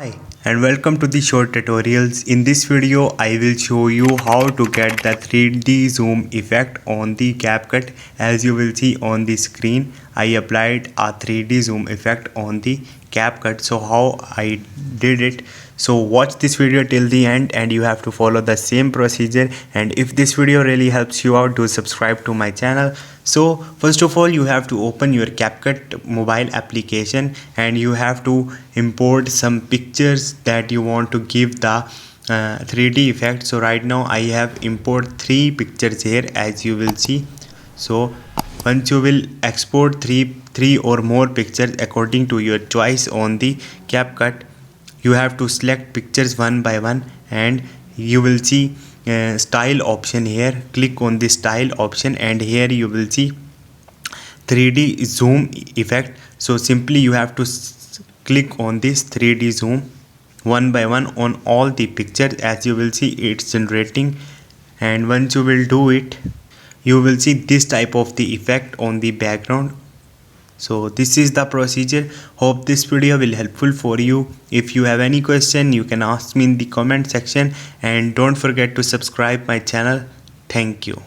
Hi and welcome to the short tutorials. In this video I will show you how to get the 3D zoom effect on the CapCut. As you will see on the screen, I applied a 3D zoom effect on the CapCut. So how I did it, so watch this video till the end and you have to follow the same procedure. And if this video really helps you out, do subscribe to my channel. So first of all, you have to open your CapCut mobile application and you have to import some pictures that you want to give the 3D effect. So right now I have import 3 pictures here, as you will see. So once you will export three or more pictures according to your choice on the CapCut, you have to select pictures one by one and you will see style option here. Click on the style option and here you will see 3D zoom effect. So simply you have to click on this 3D zoom one by one on all the pictures. As you will see, it's generating, and once you will do it, you will see this type of the effect on the background. So this is the procedure. Hope this video will helpful for you. If you have any question, you can ask me in the comment section, and don't forget to subscribe my channel. Thank you.